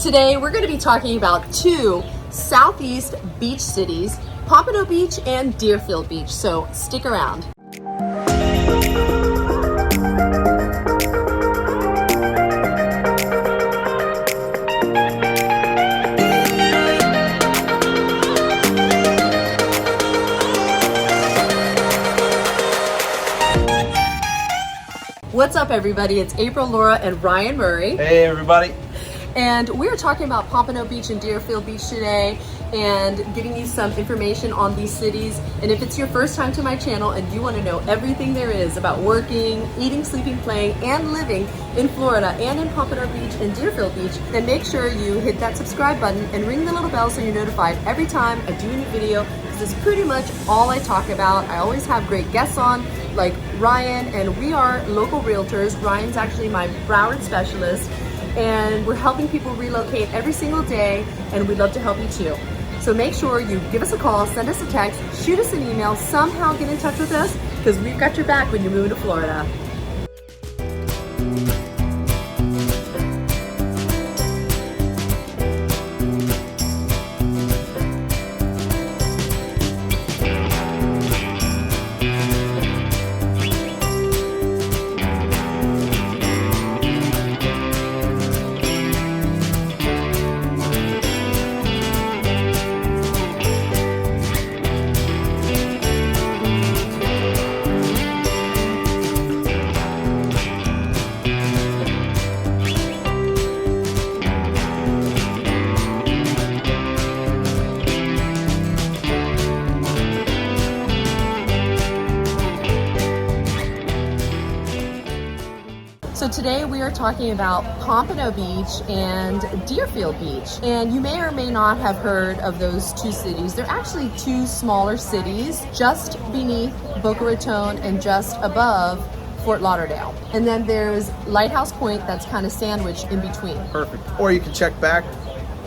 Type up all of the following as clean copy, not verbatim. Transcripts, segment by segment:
Today we're going to be talking about two southeast beach cities, Pompano Beach and Deerfield Beach, so stick around. What's up everybody, it's April, Laura, and Ryan Murray. Hey everybody. And we're talking about Pompano Beach and Deerfield Beach today and giving you some information on these cities. And if it's your first time to my channel and you want to know everything there is about working, eating, sleeping, playing, and living in Florida and in Pompano Beach and Deerfield Beach, then make sure you hit that subscribe button and ring the little bell so you're notified every time I do a new video, because it's pretty much all I talk about. I always have great guests on, like Ryan, and we are local realtors. Ryan's actually my Broward specialist, and we're helping people relocate every single day, and we'd love to help you too. So make sure you give us a call, send us a text, shoot us an email, somehow get in touch with us, because we've got your back when you're moving to Florida. So today we are talking about Pompano Beach and Deerfield Beach. And you may or may not have heard of those two cities. They're actually two smaller cities just beneath Boca Raton and just above Fort Lauderdale. And then there's Lighthouse Point that's kind of sandwiched in between. Perfect. Or you can check back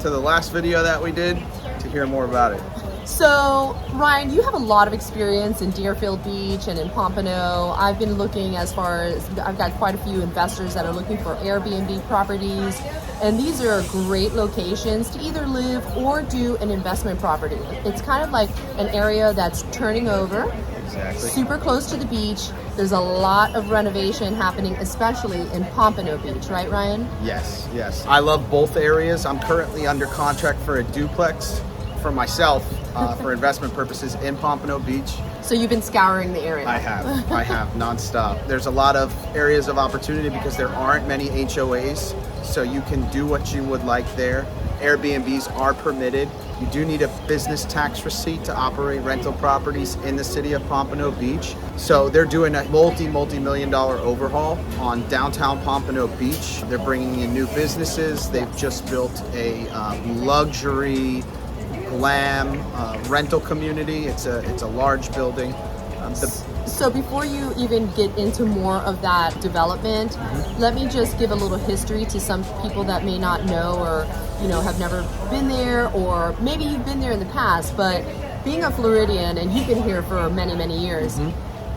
to the last video that we did to hear more about it. So, Ryan, you have a lot of experience in Deerfield Beach and in Pompano. I've been looking as far as, I've got quite a few investors that are looking for Airbnb properties. And these are great locations to either live or do an investment property. It's kind of like an area that's turning over. Exactly. Super close to the beach. There's a lot of renovation happening, especially in Pompano Beach, right, Ryan? Yes, yes. I love both areas. I'm currently under contract for a duplex for myself for investment purposes in Pompano Beach. So you've been scouring the area. I have nonstop. There's a lot of areas of opportunity because there aren't many HOAs, so you can do what you would like there. Airbnbs are permitted. You do need a business tax receipt to operate rental properties in the city of Pompano Beach. So they're doing a multi-million-dollar overhaul on downtown Pompano Beach. They're bringing in new businesses. They've just built a luxury glam rental community. It's a large building. So before you even get into more of that development, let me just give a little history to some people that may not know or have never been there, or maybe you've been there in the past, but being a Floridian and you've been here for many years,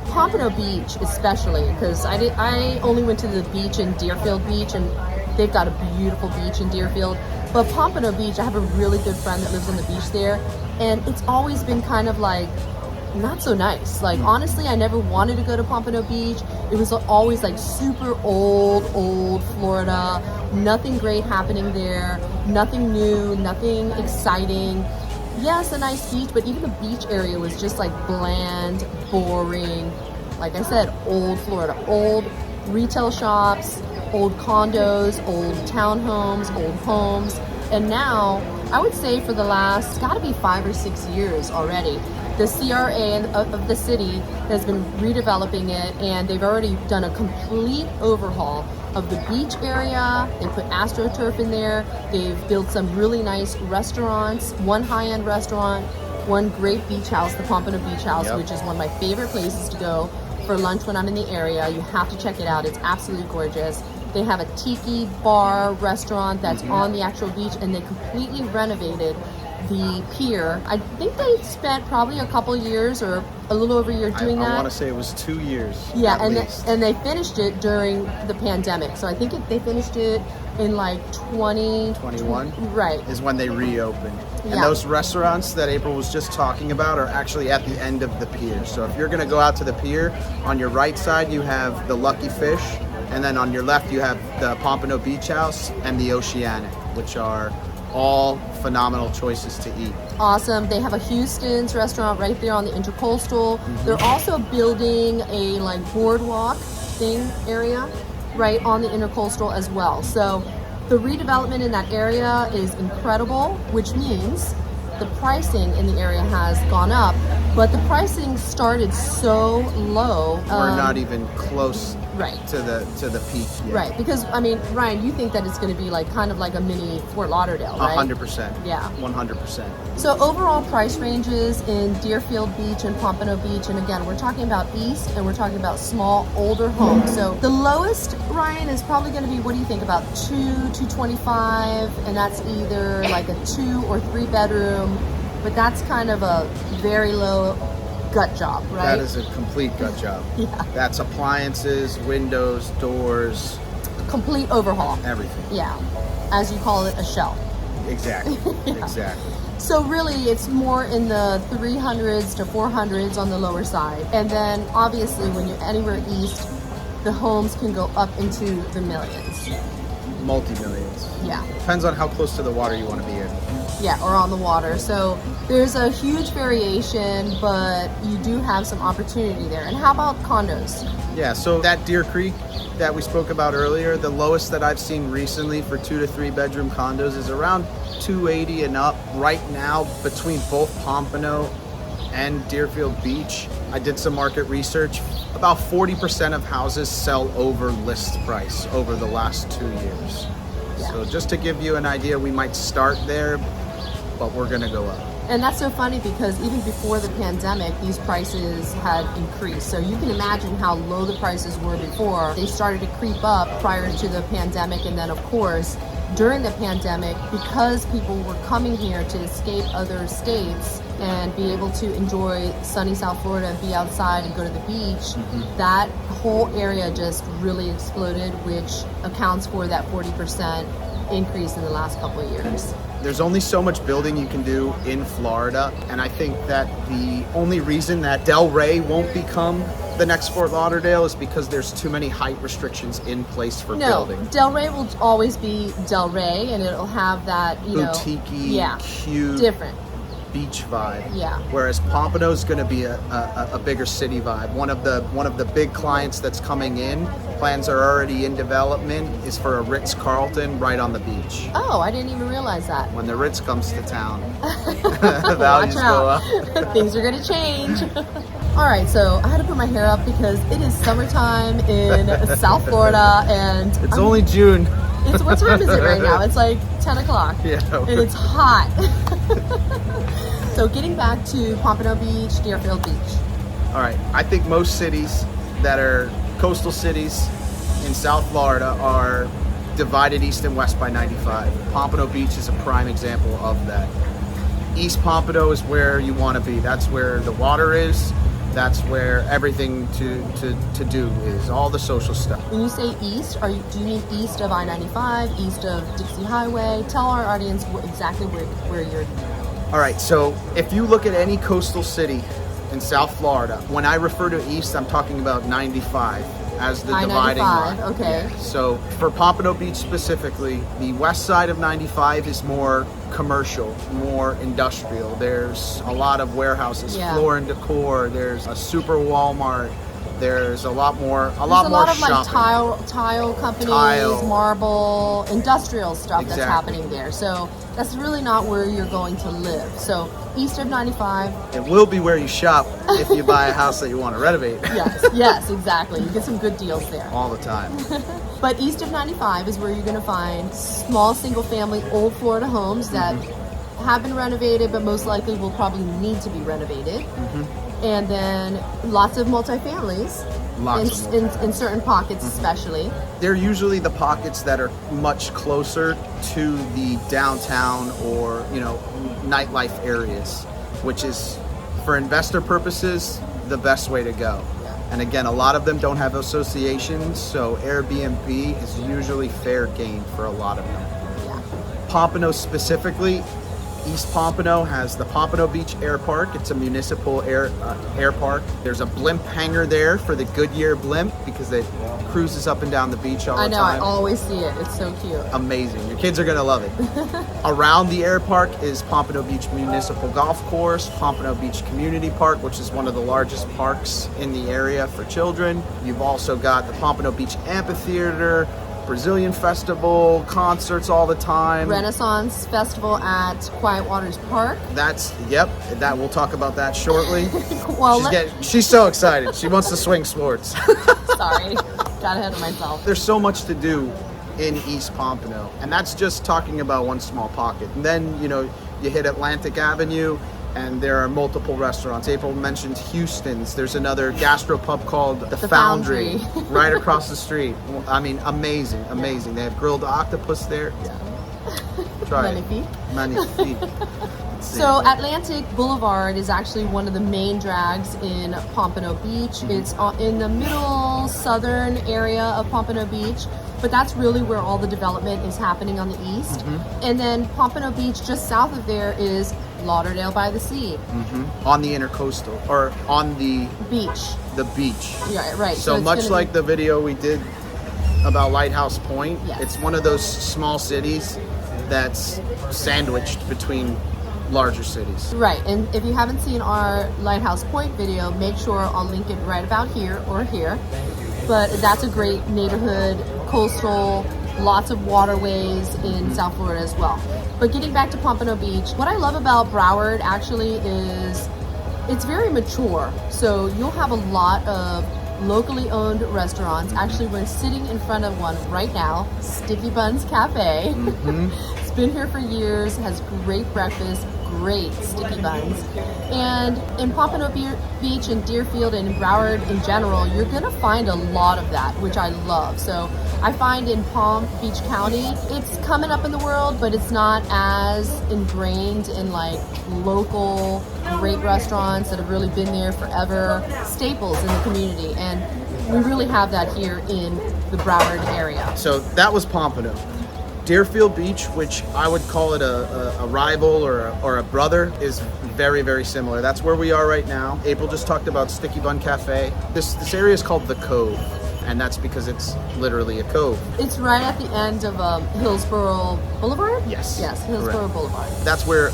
Pompano Beach especially, because I only went to the beach in Deerfield Beach, and they've got a beautiful beach in Deerfield. But Pompano Beach, I have a really good friend that lives on the beach there, and it's always been kind of like not so nice. Like honestly, I never wanted to go to Pompano Beach. It was always like super old Florida. Nothing great happening there. Nothing new, nothing exciting. Yes, a nice beach, but even the beach area was just like bland, boring. Like I said, old Florida, old retail shops, old condos, old townhomes, old homes. And now, I would say for the last, gotta be 5 or 6 years already, the CRA of the city has been redeveloping it, and they've already done a complete overhaul of the beach area. They put AstroTurf in there. They've built some really nice restaurants, one high-end restaurant, one great beach house, the Pompano Beach House, which is one of my favorite places to go for lunch when I'm in the area. You have to check it out. It's absolutely gorgeous. They have a tiki bar restaurant that's on the actual beach, and they completely renovated the pier. I think they spent probably a couple years or a little over a year doing that. I want to say it was 2 years. Yeah, at and least. and they finished it during the pandemic. So I think they finished it in like 2021 right is when they reopened. And Yeah. those restaurants that April was just talking about are actually at the end of the pier. So if you're going to go out to the pier, on your right side you have the Lucky Fish, and then on your left you have the Pompano Beach House and the Oceanic, which are all phenomenal choices to eat. Awesome. They have a Houston's restaurant right there on the Intercoastal. They're also building a like boardwalk thing area right on the Intercoastal as well. So the redevelopment in that area is incredible, which means the pricing in the area has gone up, but the pricing started so low. We're not even close right. to the peak yet. Right, because I mean, Ryan, you think that it's going to be like kind of like a mini Fort Lauderdale, right? 100%. Yeah. 100%. So overall price ranges in Deerfield Beach and Pompano Beach, and again, we're talking about east and we're talking about small, older homes. So the lowest, Ryan, is probably going to be, what do you think, about 225, and that's either like a 2 or 3 bedroom, but that's kind of a very low gut job, right? That is a complete gut job. Yeah. That's appliances, windows, doors, Complete overhaul. everything. Yeah, as you call it, a shell. Exactly. Yeah. Exactly. So really, it's more in the 300s to 400s on the lower side. And then obviously when you're anywhere east, the homes can go up into the millions. Multi-millions. Yeah. Depends on how close to the water you want to be in. Yeah, or on the water. So there's a huge variation, but you do have some opportunity there. And how about condos? Yeah, so that Deer Creek that we spoke about earlier, the lowest that I've seen recently for 2 to 3 bedroom condos is around 280 and up. Right now, between both Pompano and Deerfield Beach, I did some market research. About 40% of houses sell over list price over the last 2 years. Yeah. So just to give you an idea, we might start there, but we're gonna go up. And that's so funny because even before the pandemic, these prices had increased. So you can imagine how low the prices were before. They started to creep up prior to the pandemic. And then, of course, during the pandemic, because people were coming here to escape other states and be able to enjoy sunny South Florida and be outside and go to the beach, that whole area just really exploded, which accounts for that 40% increase in the last couple of years. There's only so much building you can do in Florida, and I think that the only reason that Del Rey won't become the next Fort Lauderdale is because there's too many height restrictions in place for building. Del Rey will always be Del Rey, and it'll have that, Boutique-y, yeah, cute, different. beach vibe. Yeah. Whereas Pompano's going to be a bigger city vibe. One of the big clients that's coming in, plans are already in development, is for a Ritz-Carlton right on the beach. Oh, I didn't even realize that. When the Ritz comes to town, Watch values go out. up. Things are going to change. All right, so I had to put my hair up because it is summertime in South Florida, and It's only June. what time is it right now? It's like 10 o'clock. Yeah. And it's hot. So getting back to Pompano Beach, Deerfield Beach. All right. I think most cities that are coastal cities in South Florida are divided east and west by 95. Pompano Beach is a prime example of that. East Pompano is where you want to be. That's where the water is. That's where everything to do is, all the social stuff. When you say east, do you mean east of I-95, east of Dixie Highway? Tell our audience exactly where you're. All right, so if you look at any coastal city in South Florida, when I refer to east, I'm talking about 95 as the dividing line. I-95, okay. Yeah. So for Pompano Beach specifically, the west side of 95 is more commercial, more industrial. There's a lot of warehouses, Yeah. Floor and Decor. There's a super Walmart. There's a lot more There's a lot of shopping. like tile companies, Tile. marble, industrial stuff that's Exactly. happening there. So that's really not where you're going to live. So east of 95, It will be where you shop if you buy a house that you want to renovate. yes, exactly. You get some good deals there. All the time. But east of 95 is where you're going to find small single-family old Florida homes that have been renovated, but most likely will probably need to be renovated. And then lots of multifamilies. Lots of in certain pockets, especially. They're usually the pockets that are much closer to the downtown or, nightlife areas, which is, for investor purposes, the best way to go. And again, a lot of them don't have associations, so Airbnb is usually fair game for a lot of them. Yeah. Pompano specifically, East Pompano has the Pompano Beach Air Park. It's a municipal air park. There's a blimp hangar there for the Goodyear blimp because it cruises up and down the beach all the time. I know, I always see it. It's so cute. Amazing. Your kids are going to love it. Around the air park is Pompano Beach Municipal Golf Course, Pompano Beach Community Park, which is one of the largest parks in the area for children. You've also got the Pompano Beach Amphitheater, Brazilian Festival, concerts all the time. Renaissance Festival at Quiet Waters Park. That we'll talk about that shortly. Well, she's so excited. She wants to swing sports. Sorry, got ahead of myself. There's so much to do in East Pompano, and that's just talking about one small pocket. And then, you hit Atlantic Avenue, and there are multiple restaurants. April mentioned Houston's. There's another gastropub called The Foundry right across the street. I mean, amazing. Yeah. They have grilled octopus there. Yeah. Try it. Magnifique. So Atlantic Boulevard is actually one of the main drags in Pompano Beach. Mm-hmm. It's in the middle southern area of Pompano Beach, but that's really where all the development is happening on the east. Mm-hmm. And then Pompano Beach, just south of there, is Lauderdale by the Sea. Mm-hmm. On the intercoastal, or on the beach. The beach. Yeah, right. So much like the video we did about Lighthouse Point, yes. It's one of those small cities that's sandwiched between larger cities. Right, and if you haven't seen our Lighthouse Point video, make sure I'll link it right about here or here. But that's a great neighborhood, coastal, lots of waterways in South Florida as well. But getting back to Pompano Beach, what I love about Broward actually is it's very mature. So you'll have a lot of locally owned restaurants. Actually, we're sitting in front of one right now, Sticky Buns Cafe. Mm-hmm. It's been here for years, has great breakfast, great sticky buns. And in Pompano Beach and Deerfield and in Broward in general, you're gonna find a lot of that, which I love. So I find in Palm Beach County, it's coming up in the world, but it's not as ingrained in like local great restaurants that have really been there forever, staples in the community. And we really have that here in the Broward area. So that was Pompano. Deerfield Beach, which I would call it a rival or a brother, is very, very similar. That's where we are right now. April just talked about Sticky Bun Cafe. This area is called The Cove, and that's because it's literally a cove. It's right at the end of Hillsborough Boulevard? Yes. Yes, Hillsborough Correct. Boulevard. That's where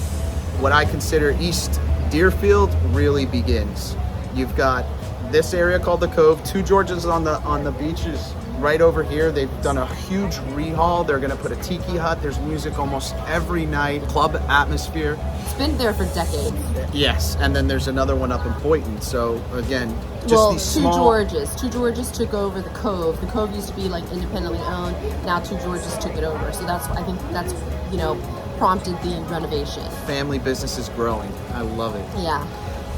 what I consider East Deerfield really begins. You've got this area called The Cove, two Georges on the beaches. Right over here, they've done a huge rehaul. They're going to put a tiki hut. There's music almost every night, club atmosphere. It's been there for decades. Yes, and then there's another one up in Boynton. So again, just Well, these small. Two Georges took over the Cove. The Cove used to be like independently owned. Now Two Georges took it over. So I think that's prompted the renovation. Family business is growing. I love it. Yeah.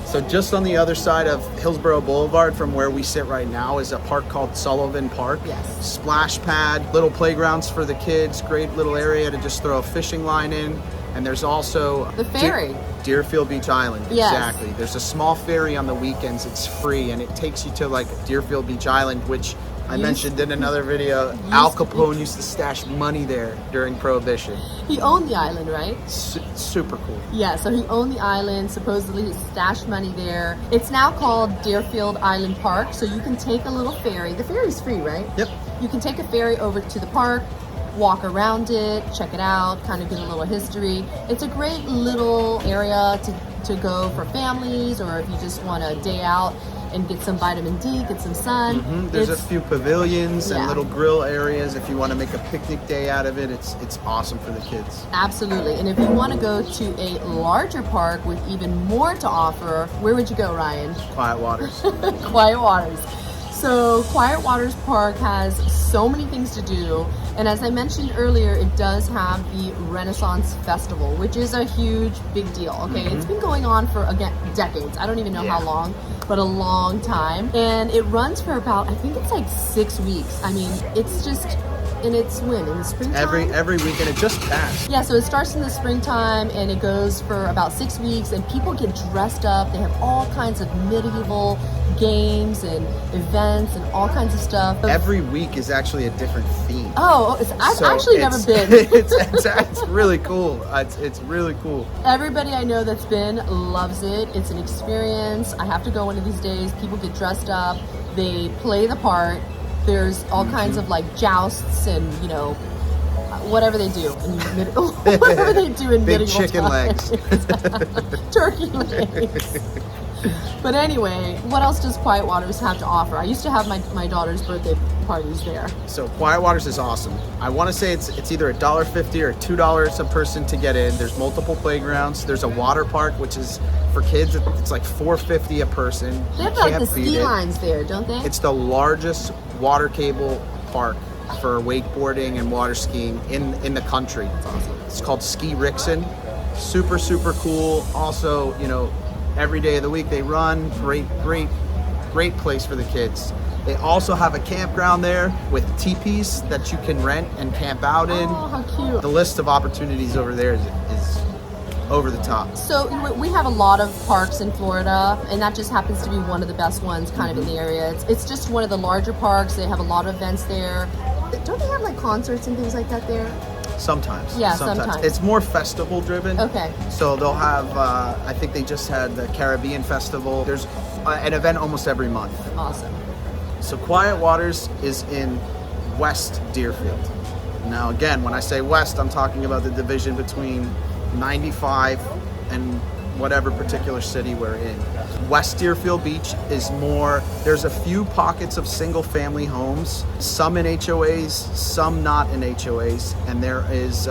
So just on the other side of Hillsborough Boulevard from where we sit right now is a park called Sullivan Park. Yes. Splash pad, little playgrounds for the kids, great little area to just throw a fishing line in. And there's also The ferry. Deerfield Beach Island. Yes. Exactly. There's a small ferry on the weekends. It's free and it takes you to like Deerfield Beach Island, which I mentioned in another video. Al Capone used to stash money there during Prohibition. He owned the island, right? Super cool. Yeah, so he owned the island, supposedly he stashed money there. It's now called Deerfield Island Park, so you can take a little ferry. The ferry's free, right? Yep. You can take a ferry over to the park, walk around it, check it out, kind of get a little history. It's a great little area to go for families, or if you just want a day out and get some vitamin D, get some sun. Mm-hmm. There's a few pavilions and Yeah. little grill areas. If you want to make a picnic day out of it, it's awesome for the kids. Absolutely. And if you want to go to a larger park with even more to offer, where would you go, Ryan? Quiet Waters. Quiet Waters. So Quiet Waters Park has so many things to do, And as I mentioned earlier, it does have the Renaissance Festival, which is a huge, big deal. Okay, it's been going on for, again, decades. I don't even know how long, but a long time. And it runs for about, I think it's like 6 weeks. I mean, it's just, and it's when? In the springtime? Every weekend. It just passed. Yeah, so it starts in the springtime and it goes for about 6 weeks, and people get dressed up. They have all kinds of medieval games and events and all kinds of stuff. Every week is actually a different theme. Oh, I've actually never been. It's really cool. It's really cool. Everybody I know that's been loves it. It's an experience. I have to go one of these days. People get dressed up. They play the part. There's all kinds of like jousts and, you know, whatever they do in whatever they do in big medieval chicken times. legs. Turkey legs. But anyway, what else does Quiet Waters have to offer? I used to have my daughter's birthday parties there. So Quiet Waters is awesome. I want to say it's either $1.50 or $2 a person to get in. There's multiple playgrounds. There's a water park, which is for kids. It's like $4.50 a person. They have like the ski lines there, don't they? It's the largest water cable park for wakeboarding and water skiing in the country. That's awesome. It's called Ski Rixon. Super, super cool. Also, you know, every day of the week they run. Great place for the kids. They also have a campground there with teepees that you can rent and camp out in. Oh, how cute. The list of opportunities over there is over the top. So we have a lot of parks in Florida, and that just happens to be one of the best ones kind of in the area. It's just one of the larger parks. They have a lot of events there. Don't they have like concerts and things like that there? Sometimes. Yeah, sometimes. It's more festival driven. Okay. So they'll have, I think they just had the Caribbean Festival. There's an event almost every month. Awesome. So Quiet Waters is in West Deerfield. Now again, when I say west, I'm talking about the division between 95 and whatever particular city we're in. West Deerfield Beach is more, there's a few pockets of single family homes, some in HOAs, some not in HOAs, and there is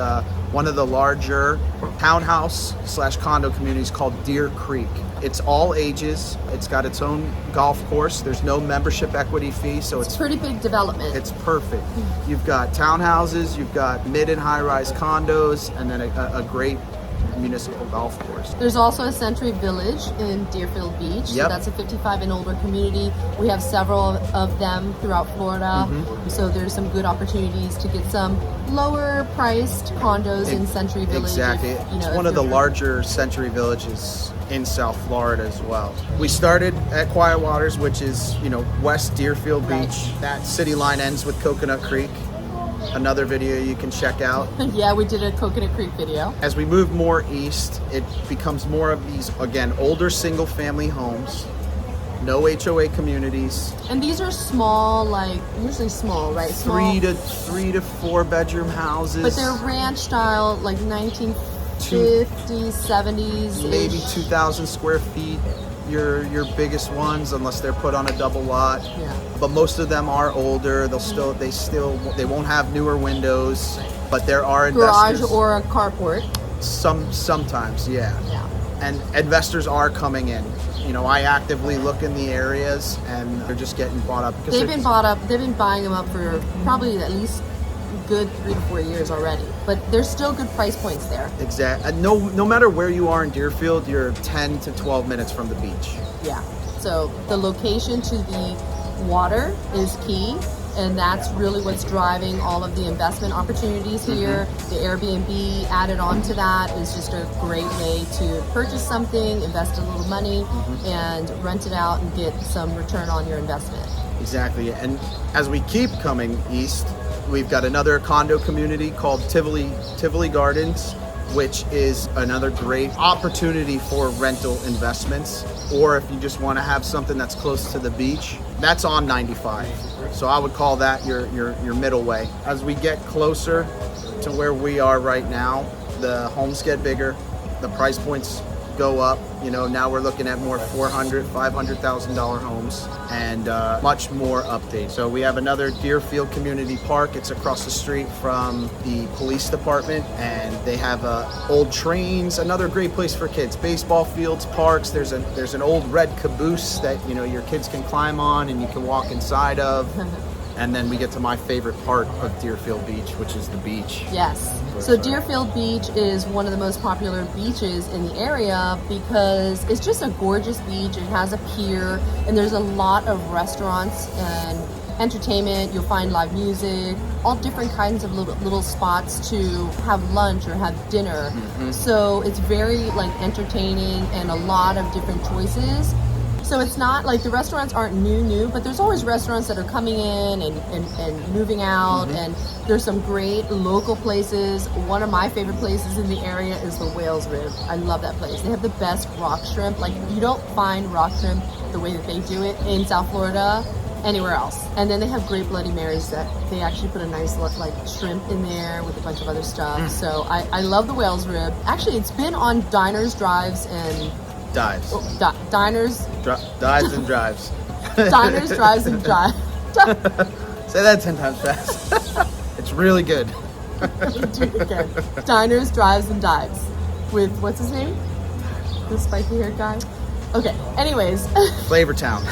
one of the larger townhouse / condo communities called Deer Creek. It's all ages. It's got its own golf course. There's no membership equity fee, so it's pretty big development. It's perfect. You've got townhouses, you've got mid and high-rise condos, and then a great municipal golf course. There's also a Century Village in Deerfield Beach. So that's a 55 and older community. We have several of them throughout Florida. So there's some good opportunities to get some lower priced condos in Century Village. Exactly. It's one of the larger Century Villages in South Florida as well. We started at Quiet Waters, which is, you know, West Deerfield Beach. That city line ends with Coconut Creek. Another video you can check out. Yeah, we did a Coconut Creek video. As we move more east, it becomes more of these, again, older single family homes, no HOA communities. And these are small, like, usually small, right? Small. Three to 4 bedroom houses. But they're ranch style, like 1950s, 70s. Maybe 2,000 square feet. Your biggest ones, unless they're put on a double lot. Yeah. But most of them are older. They won't have newer windows, but there are investors. Garage or a carport. Sometimes, yeah. Yeah. And investors are coming in. You know, I actively look in the areas, and they're just getting bought up. They've been bought up. They've been buying them up for probably at least good 3 to 4 years already, but there's still good price points there. Exactly. No matter where you are in Deerfield, you're 10 to 12 minutes from the beach. Yeah. So the location to the water is key, and that's really what's driving all of the investment opportunities here. The Airbnb added on to that is just a great way to purchase something, invest a little money, and rent it out and get some return on your investment. Exactly. And as we keep coming east, we've got another condo community called Tivoli Gardens, which is another great opportunity for rental investments. Or if you just want to have something that's close to the beach, that's on 95. So I would call that your middle way. As we get closer to where we are right now, the homes get bigger, the price points go up. You know, now we're looking at more $400,000, $500,000 homes, and much more updates. So we have another Deerfield Community Park. It's across the street from the police department, and they have old trains. Another great place for kids. Baseball fields, parks. There's an old red caboose that, you know, your kids can climb on and you can walk inside of. And then we get to my favorite part of Deerfield Beach, which is the beach. Yes. So Deerfield Beach is one of the most popular beaches in the area because it's just a gorgeous beach. It has a pier, and there's a lot of restaurants and entertainment. You'll find live music, all different kinds of little spots to have lunch or have dinner. So it's very like entertaining and a lot of different choices. So it's not like the restaurants aren't new, but there's always restaurants that are coming in and moving out, and there's some great local places. One of my favorite places in the area is the Whale's Rib. I love that place. They have the best rock shrimp. Like, you don't find rock shrimp the way that they do it in South Florida anywhere else. And then they have great Bloody Marys that they actually put a nice like shrimp in there with a bunch of other stuff. So I love the Whale's Rib. Actually, it's been on diners, drives, and Dives. Diners. Dives and drives. Diners, drives, and drives. Say that 10 times fast. It's really good. Okay. Diners, drives, and dives. With, what's his name? The spiky haired guy? Okay, anyways. Flavor Town.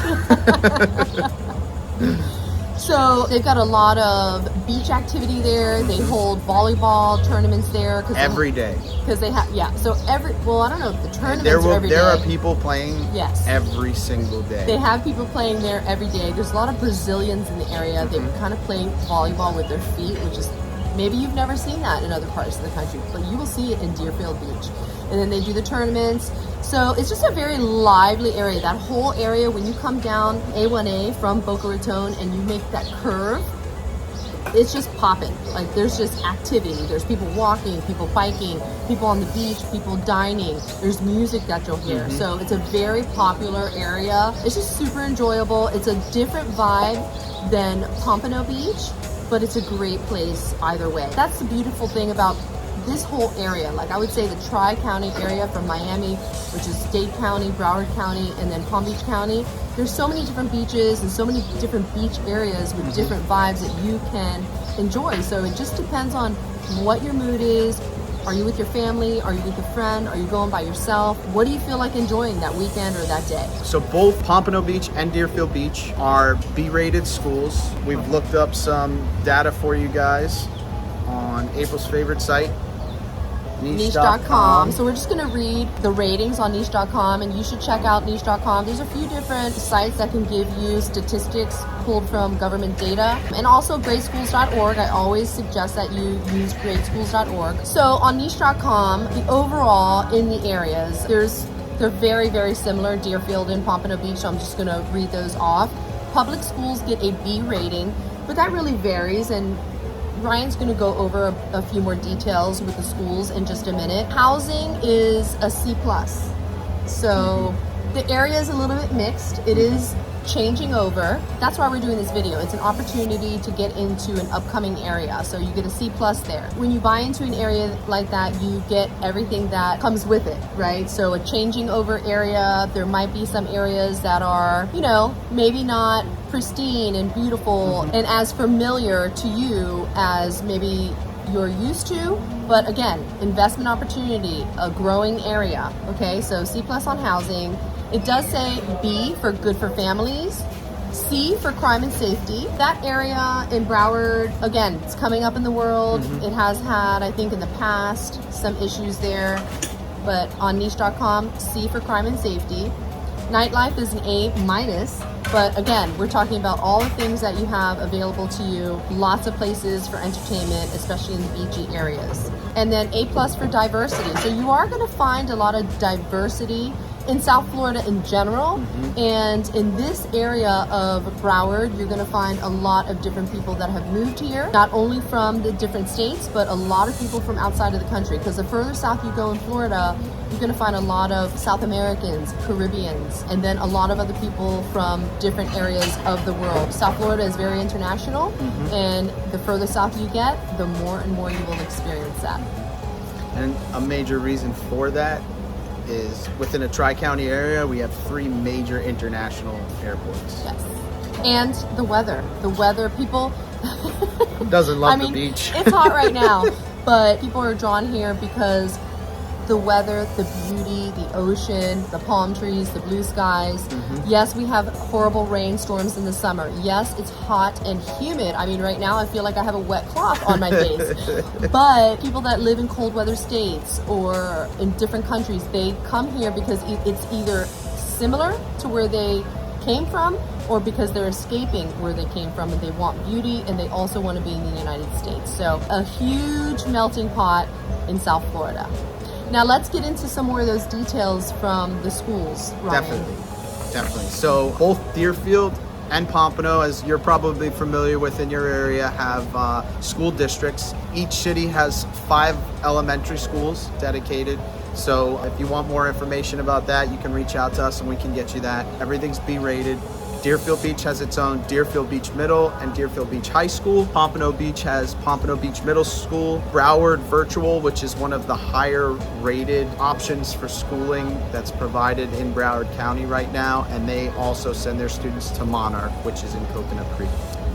So they've got a lot of beach activity there. They hold volleyball tournaments there. Every day. Because they have, so well, I don't know if the tournaments are every day. There are people playing yes. every single day. They have people playing there every day. There's a lot of Brazilians in the area. They kind of play volleyball with their feet, which is, maybe you've never seen that in other parts of the country, but you will see it in Deerfield Beach. And then they do the tournaments. So it's just a very lively area. That whole area, when you come down A1A from Boca Raton and you make that curve, it's just popping. Like, there's just activity. There's people walking, people biking, people on the beach, people dining. There's music that you'll hear. So it's a very popular area. It's just super enjoyable. It's a different vibe than Pompano Beach, but it's a great place either way. That's the beautiful thing about this whole area. Like, I would say the Tri-County area from Miami, which is Dade County, Broward County, and then Palm Beach County. There's so many different beaches and so many different beach areas with different vibes that you can enjoy. So it just depends on what your mood is. Are you with your family? Are you with a friend? Are you going by yourself? What do you feel like enjoying that weekend or that day? So both Pompano Beach and Deerfield Beach are B-rated schools. We've looked up some data for you guys on April's favorite site, Niche.com. So we're just going to read the ratings on Niche.com, and you should check out Niche.com. There's a few different sites that can give you statistics pulled from government data, and also gradeschools.org. I always suggest that you use gradeschools.org. So on Niche.com, the overall in the areas, they're very, very similar, Deerfield and Pompano Beach, so I'm just going to read those off. Public schools get a B rating, but that really varies, and Ryan's going to go over a few more details with the schools in just a minute. Housing is a C+. So the area is a little bit mixed. It is changing over. That's why we're doing this video. It's an opportunity to get into an upcoming area. So you get a C+ there. When you buy into an area like that, you get everything that comes with it, right? So a changing over area, there might be some areas that are, maybe not pristine and beautiful and as familiar to you as maybe you're used to, but again, investment opportunity, a growing area. Okay, so C+ on housing. It does say B for good for families, C for crime and safety. That area in Broward, again, it's coming up in the world. It has had, I think in the past, some issues there, but on niche.com, C for crime and safety. Nightlife is an A-, but again, we're talking about all the things that you have available to you. Lots of places for entertainment, especially in the beachy areas. And then A+ for diversity. So you are going to find a lot of diversity in South Florida in general, and in this area of Broward, you're going to find a lot of different people that have moved here, not only from the different states, but a lot of people from outside of the country, because the further south you go in Florida, you're going to find a lot of South Americans, Caribbeans, and then a lot of other people from different areas of the world. South Florida is very international, and the further south you get, the more and more you will experience that. And a major reason for that is within a Tri-County area, we have 3 major international airports. Yes. And the weather. The weather, people... Who doesn't love the beach? It's hot right now, but people are drawn here because the weather, the beauty, the ocean, the palm trees, the blue skies. Yes, we have horrible rainstorms in the summer. Yes, it's hot and humid. I mean, right now I feel like I have a wet cloth on my face. But people that live in cold weather states or in different countries, they come here because it's either similar to where they came from, or because they're escaping where they came from and they want beauty and they also want to be in the United States. So a huge melting pot in South Florida. Now let's get into some more of those details from the schools, Ryan. Definitely. So both Deerfield and Pompano, as you're probably familiar with in your area, have school districts. Each city has 5 elementary schools dedicated. So if you want more information about that, you can reach out to us and we can get you that. Everything's B-rated. Deerfield Beach has its own Deerfield Beach Middle and Deerfield Beach High School. Pompano Beach has Pompano Beach Middle School. Broward Virtual, which is one of the higher rated options for schooling that's provided in Broward County right now. And they also send their students to Monarch, which is in Coconut Creek.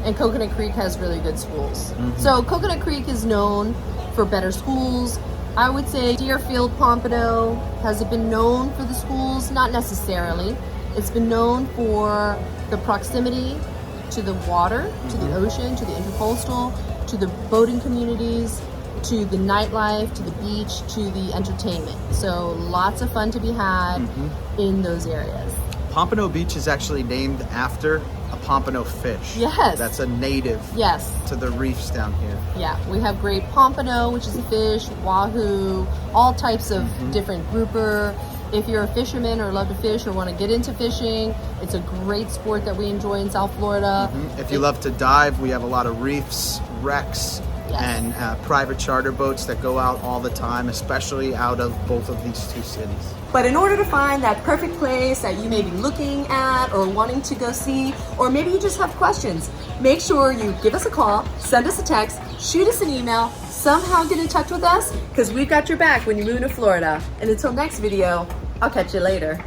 And Coconut Creek has really good schools. So Coconut Creek is known for better schools. I would say Deerfield, Pompano, has it been known for the schools? Not necessarily. It's been known for the proximity to the water, to the ocean, to the intercoastal, to the boating communities, to the nightlife, to the beach, to the entertainment. So lots of fun to be had in those areas. Pompano Beach is actually named after a pompano fish. Yes. That's a native to the reefs down here. Yeah, we have great pompano, which is a fish, wahoo, all types of different grouper. If you're a fisherman or love to fish or want to get into fishing, it's a great sport that we enjoy in South Florida. If you love to dive, we have a lot of reefs, wrecks, and private charter boats that go out all the time, especially out of both of these 2 cities. But in order to find that perfect place that you may be looking at or wanting to go see, or maybe you just have questions, make sure you give us a call, send us a text, shoot us an email, somehow get in touch with us, because we've got your back when you move to Florida. And until next video, I'll catch you later.